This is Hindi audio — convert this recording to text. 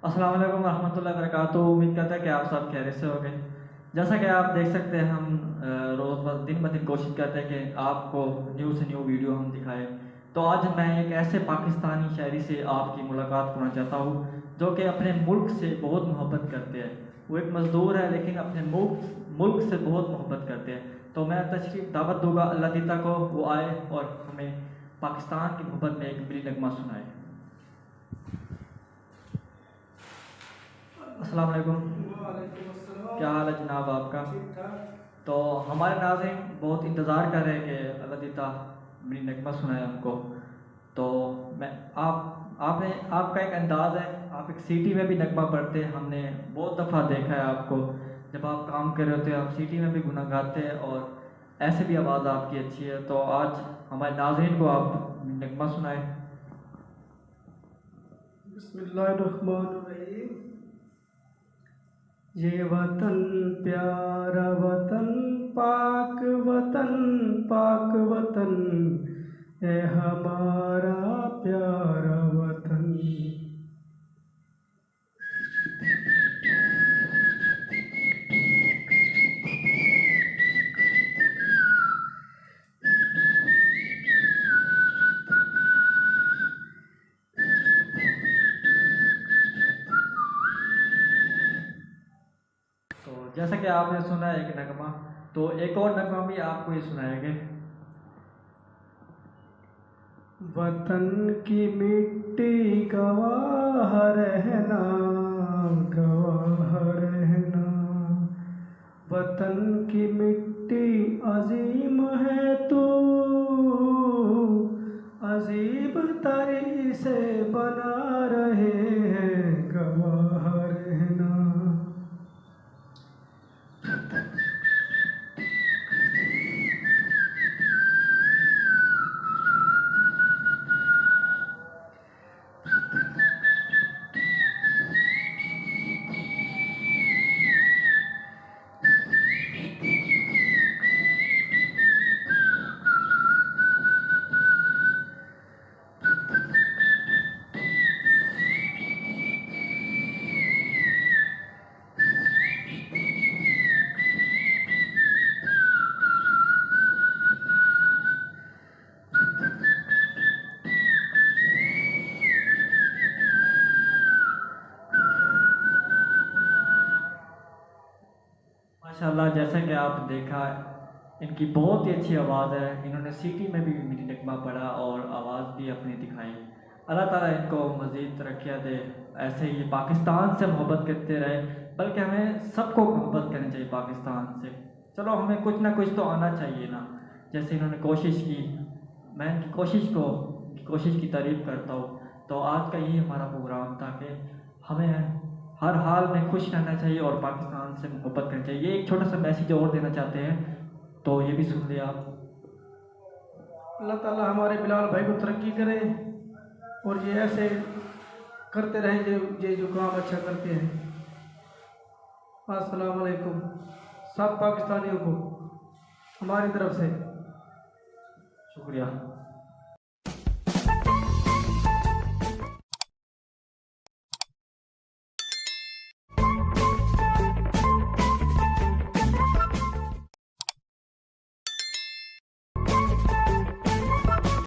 अस्सलाम वालेकुम रहमतुल्लाहि व बरकातुहू। उम्मीद करता है कि आप सब खैरियत से होंगे। जैसा कि आप देख सकते हैं, हम रोज़ दिन ब दिन कोशिश करते हैं कि आपको न्यू से न्यू वीडियो हम दिखाएं। तो आज मैं एक ऐसे पाकिस्तानी शायरी से आपकी मुलाकात करना चाहता हूँ जो कि अपने मुल्क से बहुत मोहब्बत करते हैं। वो एक मज़दूर है लेकिन अपने मुल्क से बहुत मोहब्बत करते हैं। तो मैं तशरीफ़ दावत दूँगा अल्लाह दीता को, वो आए और हमें पाकिस्तान की मोहब्बत में एक मिली नगमा सुनाए। अस्सलाम वालेकुम। वालेकुम अस्सलाम। क्या हाल है जनाब आपका? ठीक ठाक। तो हमारे नाज़रीन बहुत इंतज़ार कर रहे हैं कि अल्लाह दीता मिली नगमा सुनाए हमको। तो मैं आपने आपका एक अंदाज़ है, आप एक सीटी में भी नगमा पढ़ते हैं। हमने बहुत दफ़ा देखा है आपको, जब आप काम कर रहे होते हैं आप सीटी में भी गुनगुनाते हैं और ऐसे भी आवाज़ आपकी अच्छी है। तो आज हमारे नाज़रीन को आप नगमा सुनाए। बिस्मिल्लाहिर्रहमानिर्रहीम। ये वतन प्यारा वतन, पाक वतन है हमारा प्यारा वतन। तो जैसा कि आपने सुना एक नगमा, तो एक और नगमा भी आपको ही सुनाएंगे। वतन की मिट्टी गवाह रहना, गवाह रहना। वतन की मिट्टी अजीम है तू, अजीब तरी से बना रहे हैं, गवाह रहना। माशाल्लाह, जैसा कि आप देखा, इनकी बहुत ही अच्छी आवाज़ है। इन्होंने सिटी में भी मिली नगमा पढ़ा और आवाज़ भी अपनी दिखाई। अल्लाह ताला इनको मज़ीद तरक्कियाँ दे, ऐसे ही पाकिस्तान से मोहब्बत करते रहे। बल्कि हमें सबको मोहब्बत करनी चाहिए पाकिस्तान से। चलो, हमें कुछ ना कुछ तो आना चाहिए ना। जैसे इन्होंने कोशिश की, मैं इनकी कोशिश की तारीफ़ करता हूँ। तो आज का यही हमारा प्रोग्राम था कि हमें हर हाल में खुश रहना चाहिए और पाकिस्तान से मोहब्बत करनी चाहिए। ये एक छोटा सा मैसेज और देना चाहते हैं, तो ये भी सुन लिया आप। अल्लाह ताला हमारे बिलाल भाई को तरक्की करे और ये ऐसे करते रहें जो काम अच्छा करते हैं। अस्सलाम वालेकुम सब पाकिस्तानियों को हमारी तरफ से। शुक्रिया।